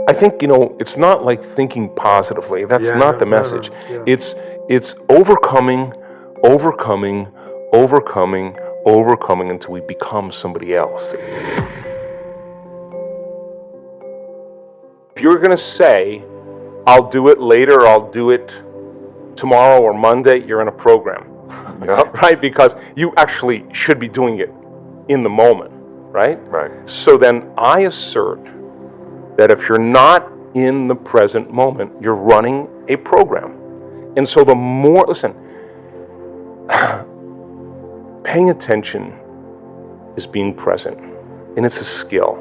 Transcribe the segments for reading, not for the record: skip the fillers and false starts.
I think, it's not like thinking positively. That's not the message. Yeah. It's overcoming, overcoming, overcoming, overcoming until we become somebody else. If you're going to say, I'll do it later, I'll do it tomorrow or Monday, you're in a program. Yep. Right? Because you actually should be doing it in the moment, right? Right. So then I assert that if you're not in the present moment, you're running a program. And so the more, listen, paying attention is being present, and it's a skill.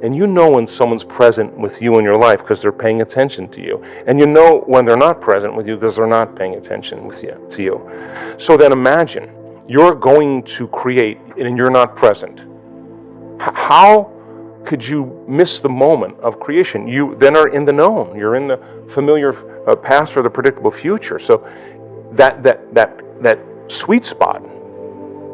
And you know when someone's present with you in your life because they're paying attention to you. And you know when they're not present with you because they're not paying attention to you. So then imagine you're going to create and you're not present. How could you miss the moment of creation? You then are in the known. You're in the familiar past or the predictable future. So that sweet spot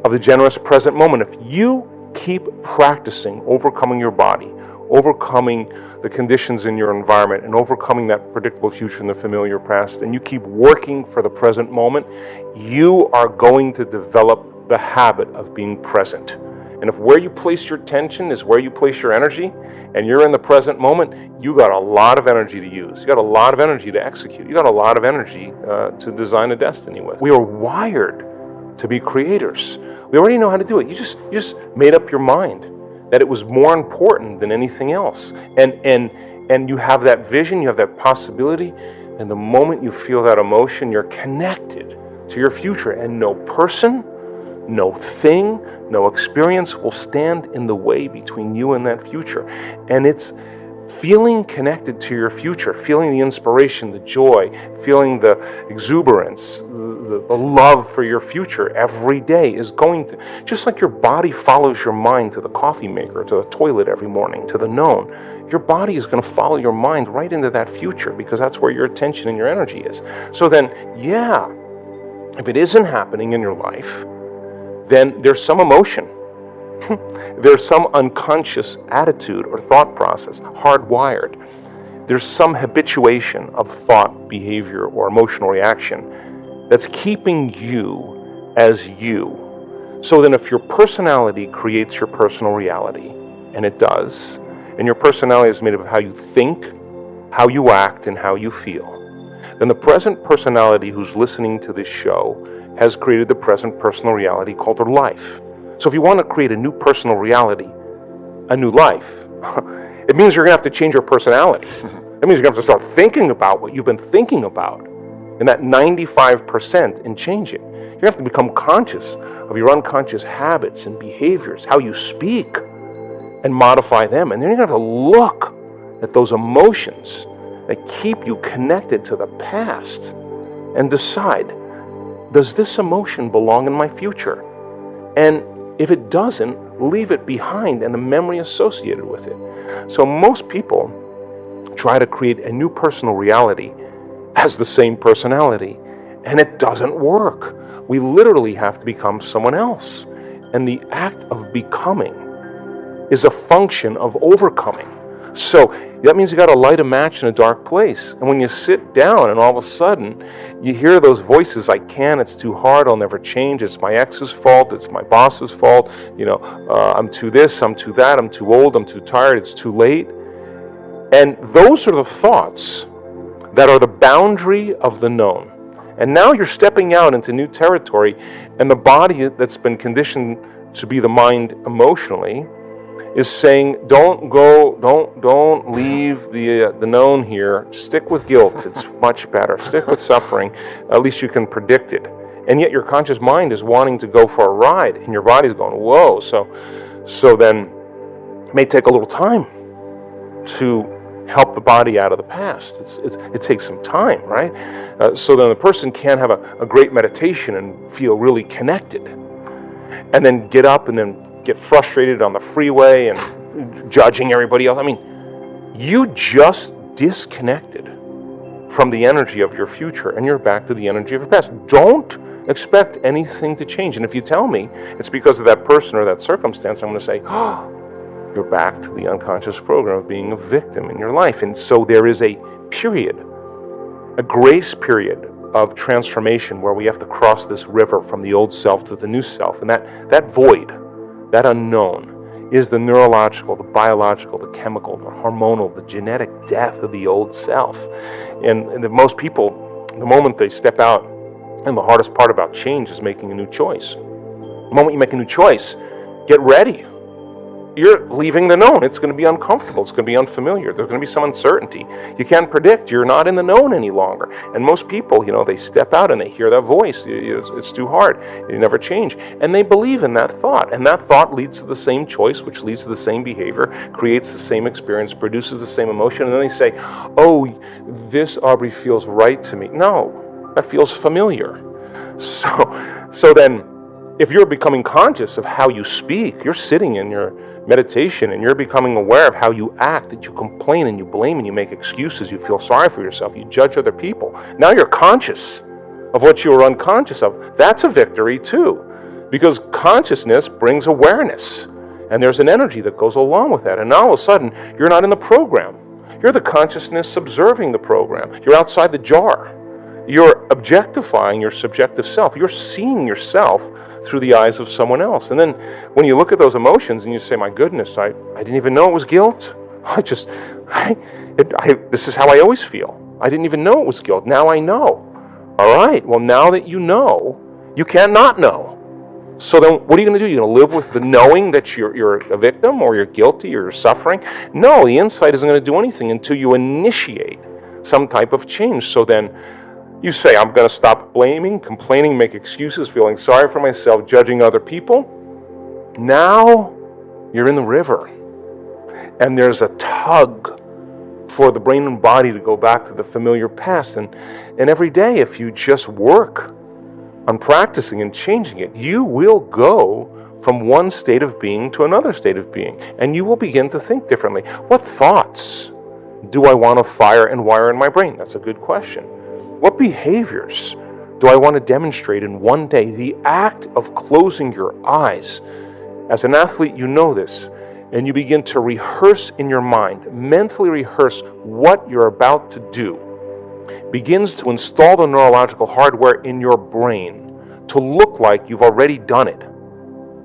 of the generous present moment, if you keep practicing overcoming your body, overcoming the conditions in your environment, and overcoming that predictable future and the familiar past, and you keep working for the present moment, you are going to develop the habit of being present. And if where you place your attention is where you place your energy, and you're in the present moment, you got a lot of energy to use. You got a lot of energy to execute. You got a lot of energy to design a destiny with. We are wired to be creators. We already know how to do it. You just made up your mind that it was more important than anything else. And you have that vision, you have that possibility, and the moment you feel that emotion, you're connected to your future, and no person, no thing, no experience will stand in the way between you and that future. And it's feeling connected to your future, feeling the inspiration, the joy, feeling the exuberance, the love for your future every day is going to, just like your body follows your mind to the coffee maker, to the toilet every morning, to the known, your body is going to follow your mind right into that future because that's where your attention and your energy is. So then, yeah, if it isn't happening in your life, then there's some emotion. There's some unconscious attitude or thought process, hardwired. There's some habituation of thought, behavior, or emotional reaction that's keeping you as you. So then if your personality creates your personal reality, and it does, and your personality is made up of how you think, how you act, and how you feel, then the present personality who's listening to this show has created the present personal reality called their life. So if you want to create a new personal reality, a new life, it means you're going to have to change your personality. It means you're going to have to start thinking about what you've been thinking about, and that 95% and change it. You have to become conscious of your unconscious habits and behaviors, how you speak, and modify them. And then you're going to have to look at those emotions that keep you connected to the past and decide, does this emotion belong in my future? And if it doesn't, leave it behind and the memory associated with it. So most people try to create a new personal reality as the same personality, and it doesn't work. We literally have to become someone else. And the act of becoming is a function of overcoming. So that means you got to light a match in a dark place. And when you sit down and all of a sudden you hear those voices, I can't, it's too hard, I'll never change, it's my ex's fault, it's my boss's fault, I'm too this, I'm too that, I'm too old, I'm too tired, it's too late. And those are the thoughts that are the boundary of the known. And now you're stepping out into new territory, and the body that's been conditioned to be the mind emotionally is saying, don't leave the known here. Stick with guilt. It's much better. Stick with suffering. At least you can predict it. And yet your conscious mind is wanting to go for a ride, and your body's going, whoa. So then it may take a little time to help the body out of the past. It takes some time, right? So then the person can have a great meditation and feel really connected, and then get up and then get frustrated on the freeway and judging everybody else. I mean, you just disconnected from the energy of your future, and you're back to the energy of your past. Don't expect anything to change. And if you tell me it's because of that person or that circumstance, I'm going to say, oh, you're back to the unconscious program of being a victim in your life. And so there is a period, a grace period of transformation where we have to cross this river from the old self to the new self. And that void, that unknown, is the neurological, the biological, the chemical, the hormonal, the genetic death of the old self. And most people, the moment they step out, and the hardest part about change is making a new choice. The moment you make a new choice, get ready. You're leaving the known. It's going to be uncomfortable. It's going to be unfamiliar. There's going to be some uncertainty. You can't predict. You're not in the known any longer. And most people, they step out and they hear that voice. It's too hard. You never change. And they believe in that thought. And that thought leads to the same choice, which leads to the same behavior, creates the same experience, produces the same emotion. And then they say, oh, this, Aubrey, feels right to me. No, that feels familiar. So then, if you're becoming conscious of how you speak, you're sitting in your meditation and you're becoming aware of how you act, that you complain and you blame and you make excuses, you feel sorry for yourself, you judge other people. Now you're conscious of what you were unconscious of. That's a victory too, because consciousness brings awareness, and there's an energy that goes along with that. And now all of a sudden, you're not in the program. You're the consciousness observing the program. You're outside the jar. You're objectifying your subjective self. You're seeing yourself through the eyes of someone else. And then when you look at those emotions and you say, my goodness, I didn't even know it was guilt. This is how I always feel. I didn't even know it was guilt. Now I know. All right, well, now that you know, you can't not know. So then what are you going to do? You're going to live with the knowing that you're a victim, or you're guilty, or you're suffering? No, the insight isn't going to do anything until you initiate some type of change. So then you say, I'm going to stop blaming, complaining, make excuses, feeling sorry for myself, judging other people. Now you're in the river. And there's a tug for the brain and body to go back to the familiar past. And every day, if you just work on practicing and changing it, you will go from one state of being to another state of being. And you will begin to think differently. What thoughts do I want to fire and wire in my brain? That's a good question. What behaviors do I want to demonstrate in one day? The act of closing your eyes. As an athlete, you know this, and you begin to rehearse in your mind, mentally rehearse what you're about to do, begins to install the neurological hardware in your brain to look like you've already done it.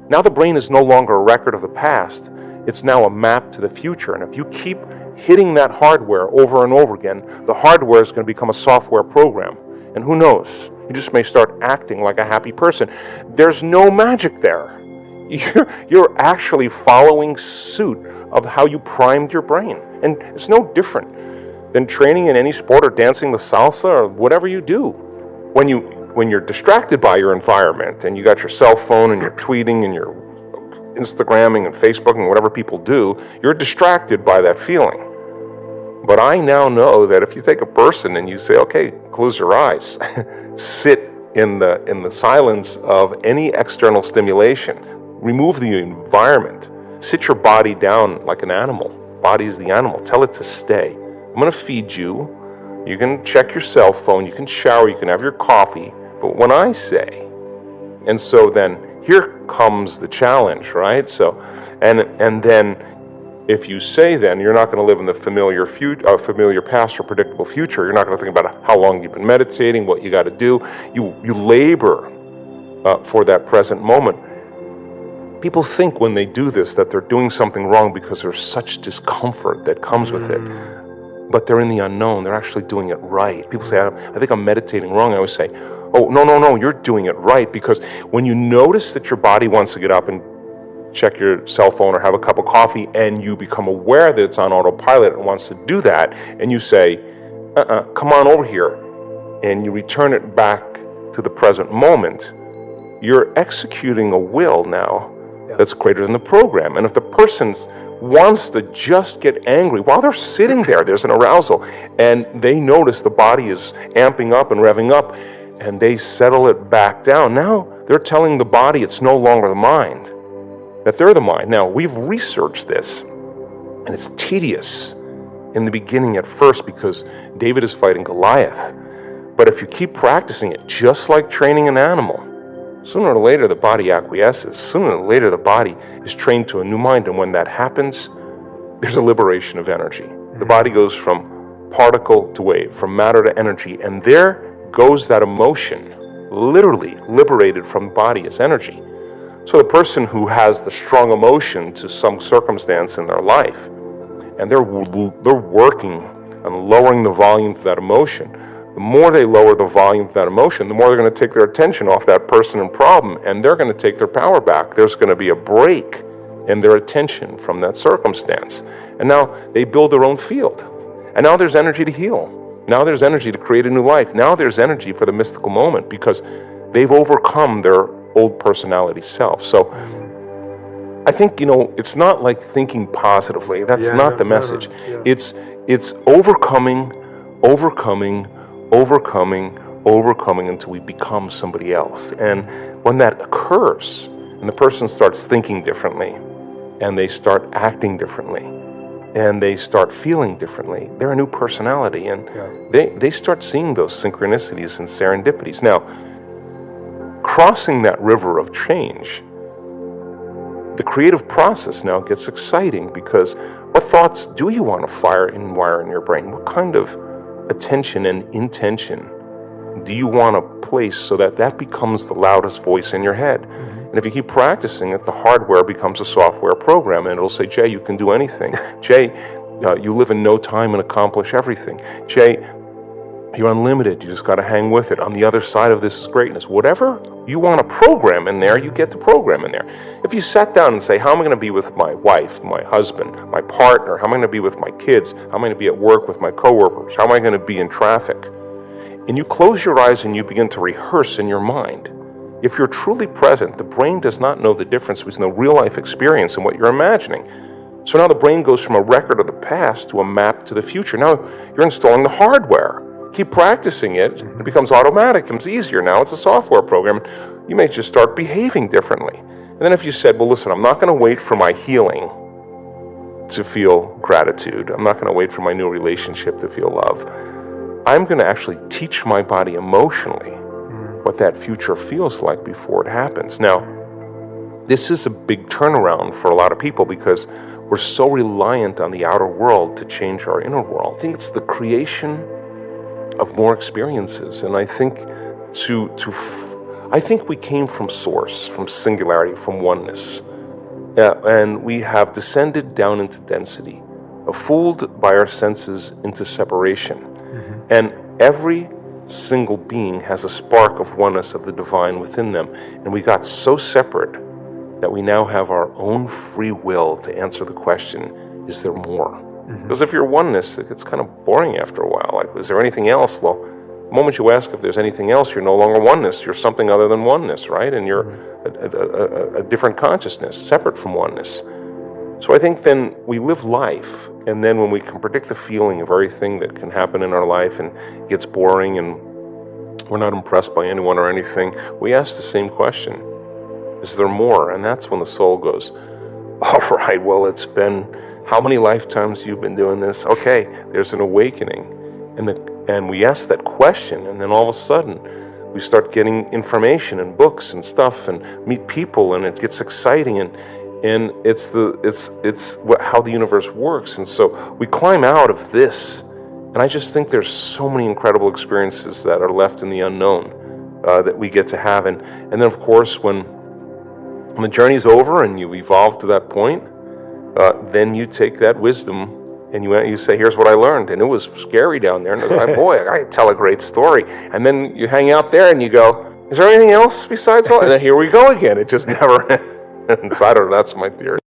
Now the brain is no longer a record of the past, it's now a map to the future. And if you keep hitting that hardware over and over again, the hardware is going to become a software program. And who knows, you just may start acting like a happy person. There's no magic there. You're actually following suit of how you primed your brain. And it's no different than training in any sport or dancing the salsa or whatever you do. When you're distracted by your environment and you got your cell phone and you're tweeting and you're Instagramming and Facebooking, whatever people do, you're distracted by that feeling. But I now know that if you take a person and you say, okay, close your eyes, sit in the silence of any external stimulation, remove the environment, sit your body down like an animal. Body is the animal. Tell it to stay. I'm going to feed you. You can check your cell phone. You can shower. You can have your coffee. But when I say, and so then here comes the challenge, right? So, and then if you say then you're not going to live in the familiar past or predictable future, you're not going to think about how long you've been meditating, what you got to do. You labor for that present moment. People think when they do this that they're doing something wrong because there's such discomfort that comes with it. But they're in the unknown. They're actually doing it right. People say, I think I'm meditating wrong. I always say, oh, no, you're doing it right. Because when you notice that your body wants to get up and check your cell phone or have a cup of coffee, and you become aware that it's on autopilot and wants to do that, and you say, come on over here, and you return it back to the present moment, you're executing a will now that's greater than the program. And if the person wants to just get angry, while they're sitting there, there's an arousal, and they notice the body is amping up and revving up, and they settle it back down. Now they're telling the body it's no longer the mind, that they're the mind. Now, we've researched this, and it's tedious in the beginning at first because David is fighting Goliath. But if you keep practicing it, just like training an animal, sooner or later the body acquiesces. Sooner or later the body is trained to a new mind, and when that happens, there's a liberation of energy. The body goes from particle to wave, from matter to energy, and there goes that emotion, literally liberated from the body as energy. So the person who has the strong emotion to some circumstance in their life, and they're working on lowering the volume of that emotion, the more they lower the volume of that emotion, the more they're going to take their attention off that person and problem, and they're going to take their power back. There's going to be a break in their attention from that circumstance. And now they build their own field. And now there's energy to heal. Now there's energy to create a new life. Now there's energy for the mystical moment because they've overcome their old personality self. So I think, it's not like thinking positively. That's not the message. It's overcoming until we become somebody else. And when that occurs, and the person starts thinking differently, and they start acting differently, and they start feeling differently, they're a new personality, and they start seeing those synchronicities and serendipities. Now, crossing that river of change, the creative process now gets exciting, because what thoughts do you want to fire and wire in your brain? What kind of attention and intention do you want to place so that that becomes the loudest voice in your head? And if you keep practicing it, the hardware becomes a software program, and it'll say, Jay, you can do anything. Jay, you live in no time and accomplish everything. Jay, you're unlimited. You just got to hang with it. On the other side of this is greatness. Whatever you want to program in there, you get to program in there. If you sat down and say, how am I going to be with my wife, my husband, my partner? How am I going to be with my kids? How am I going to be at work with my coworkers? How am I going to be in traffic? And you close your eyes and you begin to rehearse in your mind. If you're truly present, the brain does not know the difference between the real life experience and what you're imagining. So now the brain goes from a record of the past to a map to the future. Now you're installing the hardware. Keep practicing it. It becomes automatic. It becomes easier. Now it's a software program. You may just start behaving differently. And then if you said, well, listen, I'm not going to wait for my healing to feel gratitude. I'm not going to wait for my new relationship to feel love. I'm going to actually teach my body emotionally what that future feels like before it happens. Now, this is a big turnaround for a lot of people because we're so reliant on the outer world to change our inner world. I think it's the creation of more experiences, and I think I think we came from source, from singularity, from oneness, and we have descended down into density, fooled by our senses into separation. And every single being has a spark of oneness of the divine within them, and we got so separate that we now have our own free will to answer the question, is there more? Because if you're oneness, it gets kind of boring after a while. Like, is there anything else? Well, the moment you ask if there's anything else, you're no longer oneness. You're something other than oneness, right? And you're a different consciousness, separate from oneness. So I think then we live life, and then when we can predict the feeling of everything that can happen in our life and it gets boring and we're not impressed by anyone or anything, we ask the same question, is there more? And that's when the soul goes, all right, well, it's been how many lifetimes you've been doing this? Okay, there's an awakening. And we ask that question, and then all of a sudden we start getting information and books and stuff and meet people, and it gets exciting, and it's how the universe works. And so we climb out of this, and I just think there's so many incredible experiences that are left in the unknown that we get to have. And then of course when the journey's over and you evolve to that point, then you take that wisdom and you say, here's what I learned. And it was scary down there, and it was like, boy, I tell a great story. And then you hang out there and you go, is there anything else besides all? And then here we go again. It just never ends. I don't know, that's my theory.